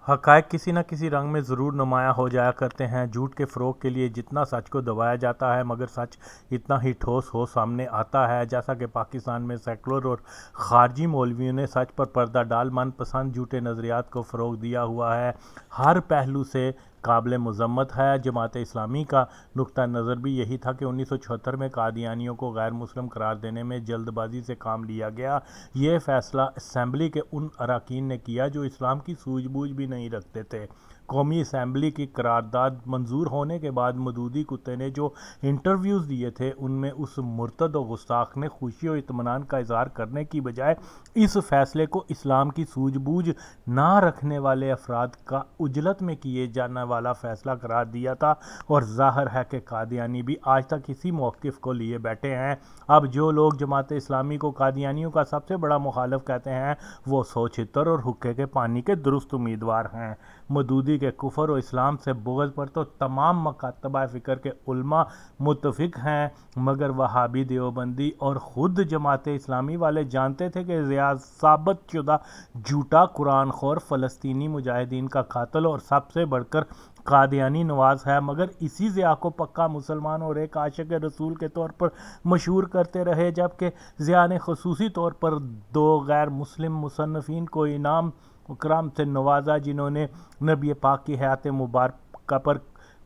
حقائق کسی نہ کسی رنگ میں ضرور نمایاں ہو جایا کرتے ہیں۔ جھوٹ کے فروغ کے لیے جتنا سچ کو دبایا جاتا ہے مگر سچ اتنا ہی ٹھوس ہو سامنے آتا ہے۔ جیسا کہ پاکستان میں سیکولر اور خارجی مولویوں نے سچ پر پردہ ڈال من پسند جھوٹے نظریات کو فروغ دیا ہوا ہے، ہر پہلو سے قابل مذمت ہے۔ جماعت اسلامی کا نقطہ نظر بھی یہی تھا کہ 1976 میں قادیانیوں کو غیر مسلم قرار دینے میں جلد بازی سے کام لیا گیا۔ یہ فیصلہ اسمبلی کے ان اراکین نے کیا جو اسلام کی سوجھ بوجھ بھی نہیں رکھتے تھے۔ قومی اسمبلی کی قرارداد منظور ہونے کے بعد مودودی کتے نے جو انٹرویوز دیے تھے ان میں اس مرتد و گستاخ نے خوشی و اطمینان کا اظہار کرنے کی بجائے اس فیصلے کو اسلام کی سوجھ بوجھ نہ رکھنے والے افراد کا عجلت میں کیے جانے والا فیصلہ قرار دیا تھا، اور ظاہر ہے کہ قادیانی بھی آج تک اسی موقف کو لیے بیٹھے ہیں۔ اب جو لوگ جماعت اسلامی کو قادیانیوں کا سب سے بڑا مخالف کہتے ہیں وہ 176 اور حقے کے پانی کے درست امیدوار ہیں۔ مودودی کے کفر و اسلام سے بغض پر تو تمام مکاتبہ فکر کے علماء متفق ہیں، مگر وہابی دیوبندی اور خود جماعت اسلامی والے جانتے تھے کہ ضیاء ثابت شدہ جھوٹا قرآن خور فلسطینی مجاہدین کا قاتل اور سب سے بڑھ کر قادیانی نواز ہے، مگر اسی ضیاء کو پکا مسلمان اور ایک عاشق رسول کے طور پر مشہور کرتے رہے، جبکہ ضیاء نے خصوصی طور پر 2 غیر مسلم مصنفین کو انعام اکرام سے نوازا جنہوں نے نبی پاک کی حیات مبارکہ پر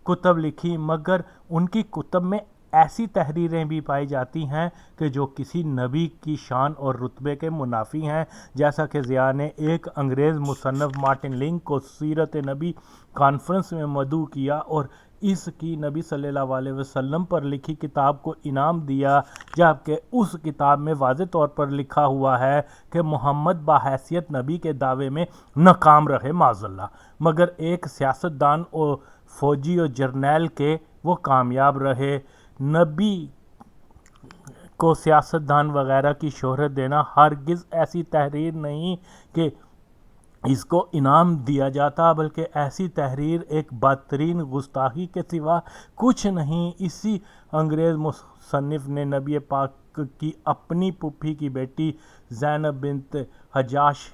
کتب لکھی، مگر ان کی کتب میں ایسی تحریریں بھی پائی جاتی ہیں کہ جو کسی نبی کی شان اور رتبے کے منافی ہیں، جیسا کہ ضیاء نے ایک انگریز مصنف مارٹن لنک کو سیرت نبی کانفرنس میں مدعو کیا اور اس کی نبی صلی اللہ علیہ وسلم پر لکھی کتاب کو انعام دیا، جبکہ اس کتاب میں واضح طور پر لکھا ہوا ہے کہ محمد بحیثیت نبی کے دعوے میں ناکام رہے معاذ اللہ، مگر ایک سیاستدان اور فوجی اور جرنیل کے وہ کامیاب رہے۔ نبی کو سیاستدان وغیرہ کی شہرت دینا ہرگز ایسی تحریر نہیں کہ اس کو انعام دیا جاتا، بلکہ ایسی تحریر ایک بدترین گستاخی کے سوا کچھ نہیں۔ اسی انگریز مصنف نے نبی پاک کی اپنی پھوپھی کی بیٹی زینب بنت حجاش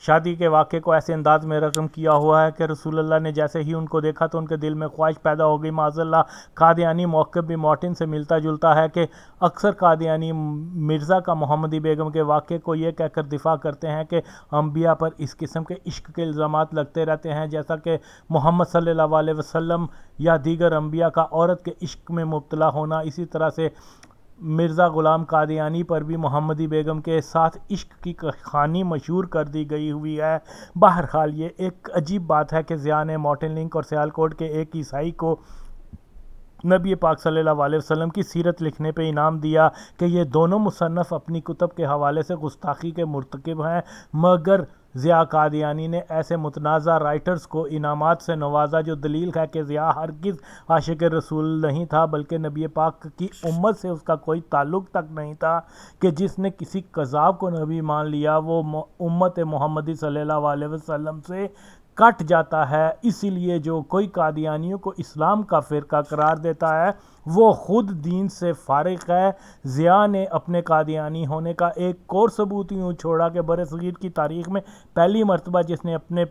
شادی کے واقعے کو ایسے انداز میں رقم کیا ہوا ہے کہ رسول اللہ نے جیسے ہی ان کو دیکھا تو ان کے دل میں خواہش پیدا ہو گئی معاذ اللہ۔ قادیانی موقف بھی مارٹن سے ملتا جلتا ہے کہ اکثر قادیانی مرزا کا محمدی بیگم کے واقعے کو یہ کہہ کر دفاع کرتے ہیں کہ انبیاء پر اس قسم کے عشق کے الزامات لگتے رہتے ہیں، جیسا کہ محمد صلی اللہ علیہ وسلم یا دیگر انبیاء کا عورت کے عشق میں مبتلا ہونا۔ اسی طرح سے مرزا غلام قادیانی پر بھی محمدی بیگم کے ساتھ عشق کی کہانی مشہور کر دی گئی ہوئی ہے۔ بہرحال یہ ایک عجیب بات ہے کہ ضیاء نے مارٹن لنک اور سیالکوٹ کے ایک عیسائی کو نبی پاک صلی اللہ علیہ وسلم کی سیرت لکھنے پہ انعام دیا کہ یہ دونوں مصنف اپنی کتب کے حوالے سے گستاخی کے مرتکب ہیں، مگر ضیاء قادیانی نے ایسے متنازع رائٹرز کو انعامات سے نوازا، جو دلیل ہے کہ ضیاء ہرگز عاشق رسول نہیں تھا، بلکہ نبی پاک کی امت سے اس کا کوئی تعلق تک نہیں تھا، کہ جس نے کسی کذاب کو نبی مان لیا وہ امت محمدی صلی اللہ علیہ وسلم سے کٹ جاتا ہے۔ اسی لیے جو کوئی قادیانیوں کو اسلام کا فرقہ قرار دیتا ہے وہ خود دین سے فارغ ہے۔ ضیاء نے اپنے قادیانی ہونے کا ایک اور ثبوت یوں چھوڑا کہ برصغیر کی تاریخ میں پہلی مرتبہ جس نے اپنے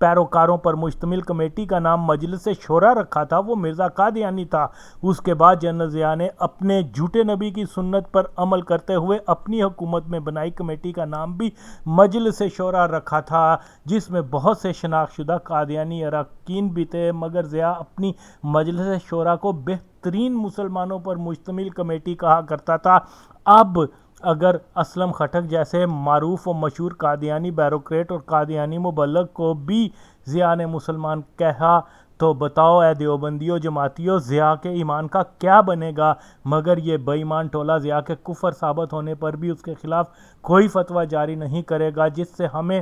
پیروکاروں پر مشتمل کمیٹی کا نام مجلس شورا رکھا تھا وہ مرزا قادیانی تھا۔ اس کے بعد جنرل ضیاء نے اپنے جھوٹے نبی کی سنت پر عمل کرتے ہوئے اپنی حکومت میں بنائی کمیٹی کا نام بھی مجلس شورا رکھا تھا، جس میں بہت سے شناخت شدہ قادیانی اراکین بھی تھے، مگر ضیاء اپنی مجلس شورا کو بہترین مسلمانوں پر مشتمل کمیٹی کہا کرتا تھا۔ اب اگر اسلم خٹک جیسے معروف و مشہور قادیانی بیوروکریٹ اور قادیانی مبلغ کو بھی ضیاء نے مسلمان کہا تو بتاؤ اے دیوبندیو جماعتیو ضیاء کے ایمان کا کیا بنے گا؟ مگر یہ بے ایمان ٹولہ ضیاء کے کفر ثابت ہونے پر بھی اس کے خلاف کوئی فتویٰ جاری نہیں کرے گا، جس سے ہمیں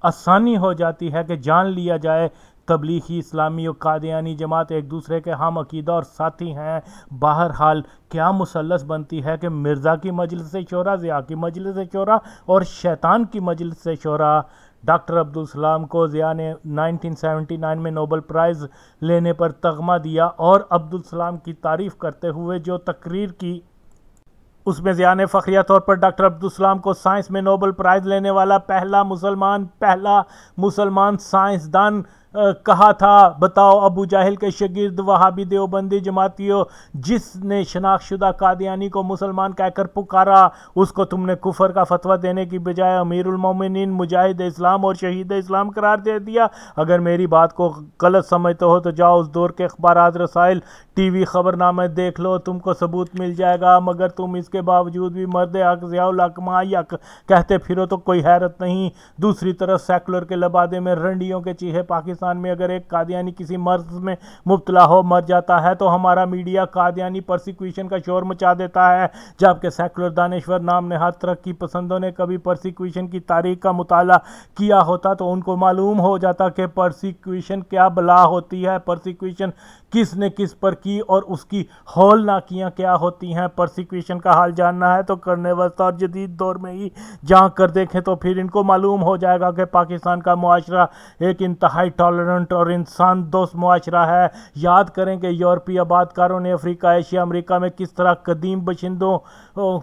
آسانی ہو جاتی ہے کہ جان لیا جائے تبلیغی اسلامی اور قادیانی جماعت ایک دوسرے کے ہم عقیدہ اور ساتھی ہیں۔ بہرحال کیا مثلث بنتی ہے کہ مرزا کی مجلس شورا، ضیاء کی مجلس شورا اور شیطان کی مجلس شورا۔ ڈاکٹر عبدالسلام کو ضیاء نے 1979 میں نوبل پرائز لینے پر تمغہ دیا اور عبدالسلام کی تعریف کرتے ہوئے جو تقریر کی اس میں ضیاء نے فخریہ طور پر ڈاکٹر عبدالسلام کو سائنس میں نوبل پرائز لینے والا پہلا مسلمان سائنسدان کہا تھا۔ بتاؤ ابو جہل کے شاگرد وہابی دیوبندی جماعتیوں، جس نے شناخت شدہ قادیانی کو مسلمان کہہ کر پکارا، اس کو تم نے کفر کا فتویٰ دینے کی بجائے امیر المومنین، مجاہد اسلام اور شہید اسلام قرار دے دیا۔ اگر میری بات کو غلط سمجھتے ہو تو جاؤ اس دور کے اخبارات، رسائل، ٹی وی خبرنامے دیکھ لو، تم کو ثبوت مل جائے گا۔ مگر تم اس کے باوجود بھی مرد حق، ضیاء الحق، مائی حق کہتے پھرو تو کوئی حیرت نہیں۔ دوسری طرف سیکولر کے لبادے میں رنڈیوں کے چیخے پاکستان میں اگر ایک قادیانی کسی مرض میں مبتلا ہو مر جاتا ہے تو ہمارا میڈیا قادیانی پرسیکیوشن کا شور مچا دیتا ہے، جبکہ سیکولر دانشور نام نہاد ترقی پسندوں نے کبھی پرسیکیوشن کی تاریخ کا مطالعہ کیا ہوتا تو ان کو معلوم ہو جاتا کہ پرسیکیوشن کیا بلا ہوتی ہے، پرسیکیوشن کس نے کس پر کی اور اس کی ہولناکیاں کیا ہوتی ہیں۔ پرسیکیوشن کا حال جاننا ہے تو کرنے وسط اور جدید دور میں ہی جھانک کر دیکھیں تو پھر ان کو معلوم ہو جائے گا کہ پاکستان کا معاشرہ ایک انتہائی ٹالرنٹ اور انسان دوست معاشرہ ہے۔ یاد کریں کہ یورپی آباد کاروں نے افریقہ، ایشیا، امریکہ میں کس طرح قدیم باشندوں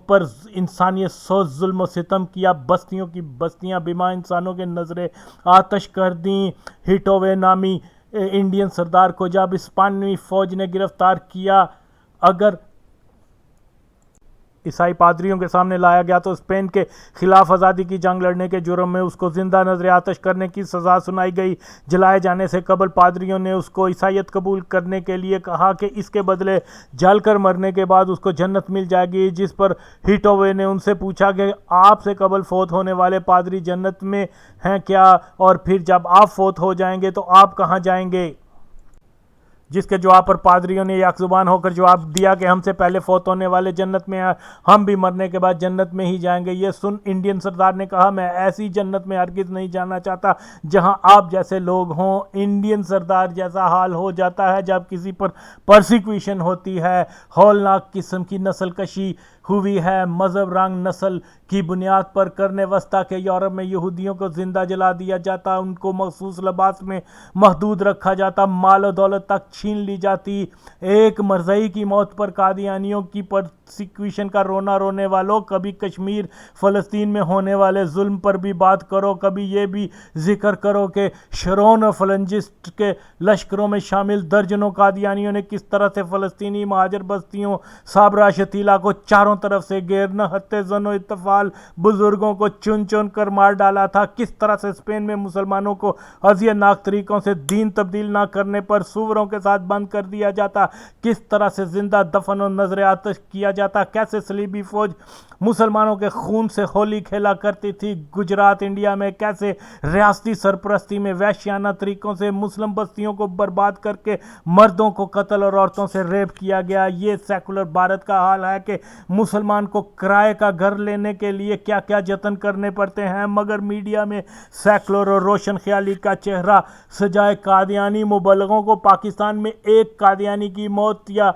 پر انسانیت سوز ظلم و ستم کیا، بستیوں کی بستیاں بیمار انسانوں کے نظریں آتش کر دیں۔ ہیٹووے نامی انڈین سردار کو جب اسپانوی فوج نے گرفتار کیا، اگر عیسائی پادریوں کے سامنے لایا گیا تو اسپین کے خلاف آزادی کی جنگ لڑنے کے جرم میں اس کو زندہ نظر آتش کرنے کی سزا سنائی گئی۔ جلائے جانے سے قبل پادریوں نے اس کو عیسائیت قبول کرنے کے لیے کہا کہ اس کے بدلے جل کر مرنے کے بعد اس کو جنت مل جائے گی، جس پر ہیٹووے نے ان سے پوچھا کہ آپ سے قبل فوت ہونے والے پادری جنت میں ہیں کیا، اور پھر جب آپ فوت ہو جائیں گے تو آپ کہاں جائیں گے؟ جس کے جواب پر پادریوں نے یک زبان ہو کر جواب دیا کہ ہم سے پہلے فوت ہونے والے جنت میں ہیں، ہم بھی مرنے کے بعد جنت میں ہی جائیں گے۔ یہ سن انڈین سردار نے کہا، میں ایسی جنت میں ہرگز نہیں جانا چاہتا جہاں آپ جیسے لوگ ہوں۔ انڈین سردار جیسا حال ہو جاتا ہے جب کسی پر پرسیکیوشن ہوتی ہے، ہولناک قسم کی نسل کشی ہوئی ہے، مذہب، رنگ، نسل کی بنیاد پر۔ کرنے وسطیٰ کے یورپ میں یہودیوں کو زندہ جلا دیا جاتا، ان کو مخصوص لباس میں محدود رکھا جاتا، مال و دولت تک چھین لی جاتی۔ ایک مرضعی کی موت پر قادیانیوں کی پرسیکیوشن کا رونا رونے والوں، کبھی کشمیر فلسطین میں ہونے والے ظلم پر بھی بات کرو، کبھی یہ بھی ذکر کرو کہ شرون اور فلنجسٹ کے لشکروں میں شامل درجنوں قادیانیوں نے کس طرح سے فلسطینی مہاجر بستیوں صابرہ شتیلا کو چاروں طرف سے گھیرنا، حتیٰ زن و اطفال بزرگوں کو چن چن کر مار ڈالا تھا، کس طرح سے اسپین میں مسلمانوں کو اذیت ناک طریقوں سے دین تبدیل نہ کرنے پر سوروں کے ساتھ بند کر دیا جاتا، کس طرح سے زندہ دفن و نظر آتش کیا جاتا، کیسے صلیبی فوج مسلمانوں کے خون سے ہولی کھیلا کرتی تھی، گجرات انڈیا میں کیسے ریاستی سرپرستی میں وحشیانہ طریقوں سے مسلم بستیوں کو برباد کر کے مردوں کو قتل اور عورتوں سے ریپ کیا گیا۔ یہ سیکولر بھارت کا حال ہے کہ مسلمان کو کرائے کا گھر لینے کے لیے کیا کیا جتن کرنے پڑتے ہیں، مگر میڈیا میں سیکولر اور روشن خیالی کا چہرہ سجائے قادیانی مبلغوں کو پاکستان میں ایک قادیانی کی موت یا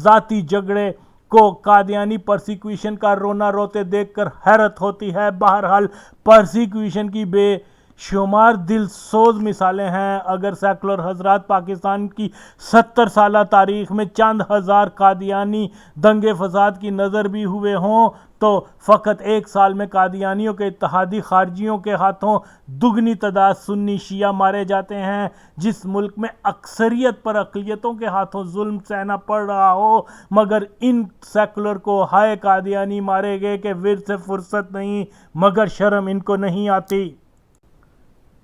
ذاتی جھگڑے کو قادیانی پرسیکیوشن کا رونا روتے دیکھ کر حیرت ہوتی ہے۔ بہرحال پرسیکیوشن کی بے شمار دل سوز مثالیں ہیں۔ اگر سیکولر حضرات پاکستان کی 70 سالہ تاریخ میں چند ہزار قادیانی دنگے فساد کی نظر بھی ہوئے ہوں تو فقط ایک سال میں قادیانیوں کے اتحادی خارجیوں کے ہاتھوں دگنی تعداد سنی شیعہ مارے جاتے ہیں۔ جس ملک میں اکثریت پر اقلیتوں کے ہاتھوں ظلم سہنا پڑ رہا ہو، مگر ان سیکولر کو ہائے قادیانی مارے گئے کہ ورد سے فرصت نہیں، مگر شرم ان کو نہیں آتی۔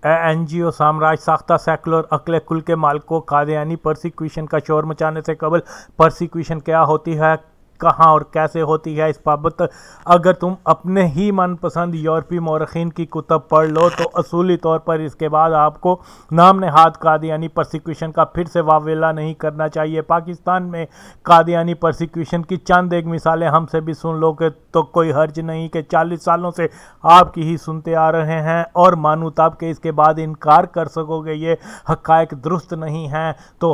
اے این جی او سامراج ساختہ سیکولر عقل کل کے مالکوں، قادیانی پرسیکیوشن کا شور مچانے سے قبل پرسیکیوشن کیا ہوتی ہے، کہاں اور کیسے ہوتی ہے، اس بابت اگر تم اپنے ہی من پسند یورپی مورخین کی کتب پڑھ لو تو اصولی طور پر اس کے بعد آپ کو نام نہاد قادیانی پرسیکیوشن کا پھر سے واویلا نہیں کرنا چاہیے۔ پاکستان میں قادیانی پرسیکیوشن کی چند ایک مثالیں ہم سے بھی سن لو کہ تو کوئی حرج نہیں کہ 40 سالوں سے آپ کی ہی سنتے آ رہے ہیں، اور مانو تب کہ اس کے بعد انکار کر سکو گے یہ حقائق درست نہیں ہیں، تو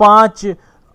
5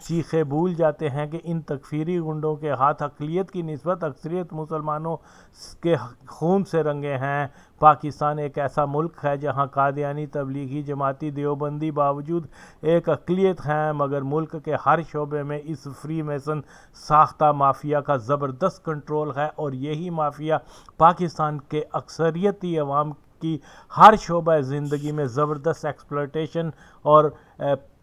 چیخے بھول جاتے ہیں کہ ان تکفیری گنڈوں کے ہاتھ اقلیت کی نسبت اکثریت مسلمانوں کے خون سے رنگے ہیں۔ پاکستان ایک ایسا ملک ہے جہاں قادیانی، تبلیغی، جماعتی، دیوبندی باوجود ایک اقلیت ہیں، مگر ملک کے ہر شعبے میں اس فری میسن ساختہ مافیا کا زبردست کنٹرول ہے، اور یہی مافیا پاکستان کے اکثریتی عوام کی ہر شعبہ زندگی میں زبردست ایکسپلوٹیشن اور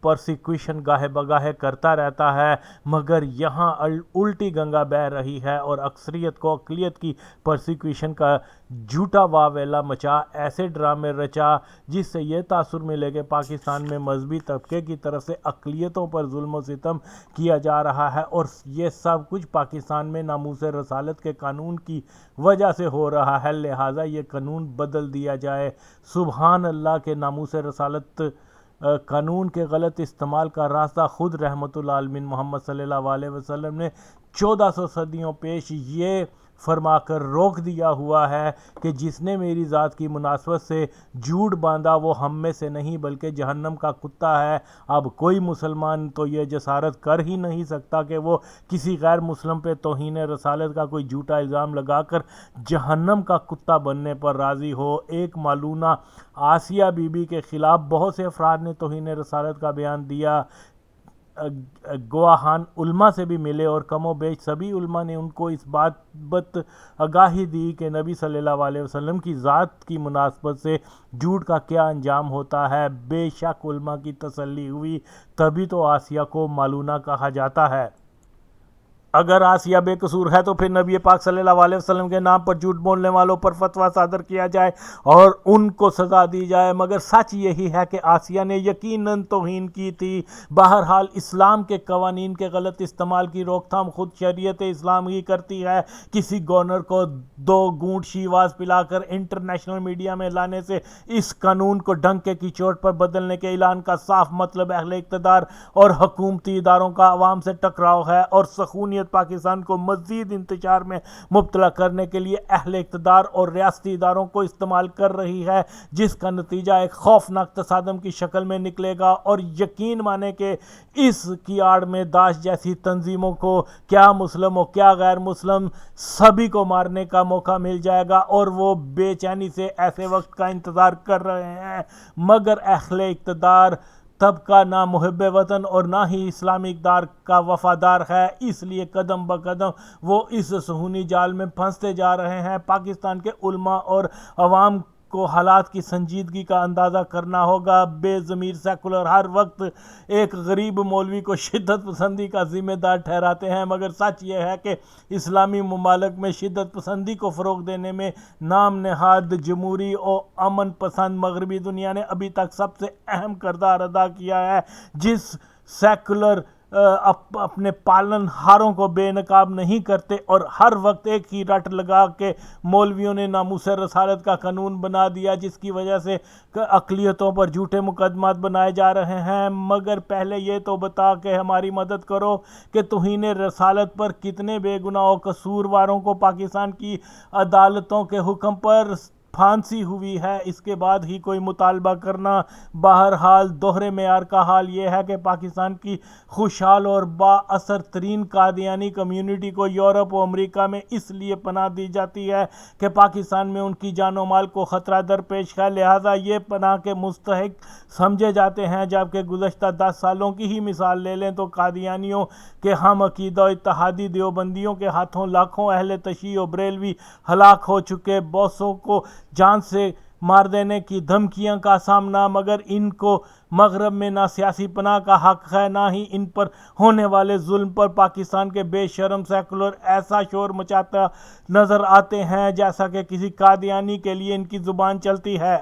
پرسیکیوشن گاہے بگاہے کرتا رہتا ہے، مگر یہاں الٹی گنگا بہہ رہی ہے اور اکثریت کو اقلیت کی پرسیکیوشن کا جھوٹا واویلا مچا، ایسے ڈرامے رچا جس سے یہ تاثر ملے کہ پاکستان میں مذہبی طبقے کی طرف سے اقلیتوں پر ظلم و ستم کیا جا رہا ہے، اور یہ سب کچھ پاکستان میں ناموس رسالت کے قانون کی وجہ سے ہو رہا ہے، لہٰذا یہ قانون بدل دیا جائے۔ سبحان اللہ کہ ناموس رسالت قانون کے غلط استعمال کا راستہ خود رحمت العالمین محمد صلی اللہ علیہ وسلم نے 1400 صدیوں پیش یہ فرما کر روک دیا ہوا ہے کہ جس نے میری ذات کی مناسبت سے جھوٹ باندھا وہ ہم میں سے نہیں بلکہ جہنم کا کتا ہے۔ اب کوئی مسلمان تو یہ جسارت کر ہی نہیں سکتا کہ وہ کسی غیر مسلم پہ توہین رسالت کا کوئی جھوٹا الزام لگا کر جہنم کا کتا بننے پر راضی ہو۔ ایک مالونہ آسیہ بی بی کے خلاف بہت سے افراد نے توہین رسالت کا بیان دیا، گواہان علماء سے بھی ملے اور کم و بیش سبھی علماء نے ان کو اس بات آگاہی دی کہ نبی صلی اللہ علیہ وسلم کی ذات کی مناسبت سے جھوٹ کا کیا انجام ہوتا ہے۔ بے شک علماء کی تسلی ہوئی، تبھی تو آسیہ کو مالونہ کہا جاتا ہے۔ اگر آسیہ بے قصور ہے تو پھر نبی پاک صلی اللہ علیہ وسلم کے نام پر جھوٹ بولنے والوں پر فتویٰ صادر کیا جائے اور ان کو سزا دی جائے، مگر سچ یہی ہے کہ آسیہ نے یقیناً توہین کی تھی۔ بہرحال اسلام کے قوانین کے غلط استعمال کی روک تھام خود شریعت اسلام ہی کرتی ہے۔ کسی گورنر کو 2 گھونٹ شیواز پلا کر انٹرنیشنل میڈیا میں لانے سے اس قانون کو ڈنکے کی چوٹ پر بدلنے کے اعلان کا صاف مطلب اہل اقتدار اور حکومتی اداروں کا عوام سے ٹکراؤ ہے، اور سخونیت پاکستان کو مزید انتشار میں مبتلا کرنے کے لیے اہل اقتدار اور ریاستی اداروں کو استعمال کر رہی ہے، جس کا نتیجہ ایک خوفناک تصادم کی شکل میں نکلے گا، اور یقین مانے کہ اس کی آڑ میں داعش جیسی تنظیموں کو کیا مسلم ہو کیا غیر مسلم سبھی کو مارنے کا موقع مل جائے گا، اور وہ بے چینی سے ایسے وقت کا انتظار کر رہے ہیں، مگر اہل اقتدار طبقہ نہ محب وطن اور نہ ہی اسلامی اقدار کا وفادار ہے، اس لیے قدم بقدم وہ اس صہیونی جال میں پھنستے جا رہے ہیں۔ پاکستان کے علماء اور عوام کو حالات کی سنجیدگی کا اندازہ کرنا ہوگا۔ بے ضمیر سیکولر ہر وقت ایک غریب مولوی کو شدت پسندی کا ذمہ دار ٹھہراتے ہیں، مگر سچ یہ ہے کہ اسلامی ممالک میں شدت پسندی کو فروغ دینے میں نام نہاد جمہوری اور امن پسند مغربی دنیا نے ابھی تک سب سے اہم کردار ادا کیا ہے۔ جس سیکولر اپنے پالن ہاروں کو بے نقاب نہیں کرتے اور ہر وقت ایک ہی رٹ لگا کے مولویوں نے ناموس رسالت کا قانون بنا دیا، جس کی وجہ سے اقلیتوں پر جھوٹے مقدمات بنائے جا رہے ہیں۔ مگر پہلے یہ تو بتا کہ ہماری مدد کرو کہ توہین رسالت پر کتنے بے گناہ و قصورواروں کو پاکستان کی عدالتوں کے حکم پر پھانسی ہوئی ہے، اس کے بعد ہی کوئی مطالبہ کرنا۔ بہرحال دوہرے معیار کا حال یہ ہے کہ پاکستان کی خوشحال اور با اثر ترین قادیانی کمیونٹی کو یورپ و امریکہ میں اس لیے پناہ دی جاتی ہے کہ پاکستان میں ان کی جان و مال کو خطرہ درپیش ہے، لہٰذا یہ پناہ کے مستحق سمجھے جاتے ہیں، جبکہ گزشتہ 10 سالوں کی ہی مثال لے لیں تو قادیانیوں کے ہم عقیدہ اتحادی دیوبندیوں کے ہاتھوں لاکھوں اہل تشیع و بریلوی ہلاک ہو چکے، بہتوں کو جان سے مار دینے کی دھمکیاں کا سامنا، مگر ان کو مغرب میں نہ سیاسی پناہ کا حق ہے نہ ہی ان پر ہونے والے ظلم پر پاکستان کے بے شرم سیکولر ایسا شور مچاتا نظر آتے ہیں جیسا کہ کسی قادیانی کے لیے ان کی زبان چلتی ہے۔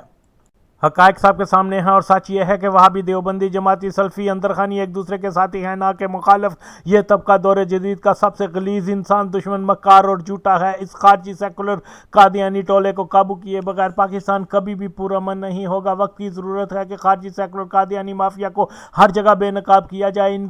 حقائق سب کے سامنے ہیں، اور سچ یہ ہے کہ وہابی، دیوبندی، جماعتی، سلفی، اندرخانی ایک دوسرے کے ساتھی ہیں نہ کہ مخالف۔ یہ طبقہ دور جدید کا سب سے غلیظ انسان دشمن، مکار اور جھوٹا ہے۔ اس خارجی سیکولر قادیانی ٹولے کو قابو کیے بغیر پاکستان کبھی بھی پرامن نہیں ہوگا۔ وقت کی ضرورت ہے کہ خارجی سیکولر قادیانی مافیا کو ہر جگہ بے نقاب کیا جائے، ان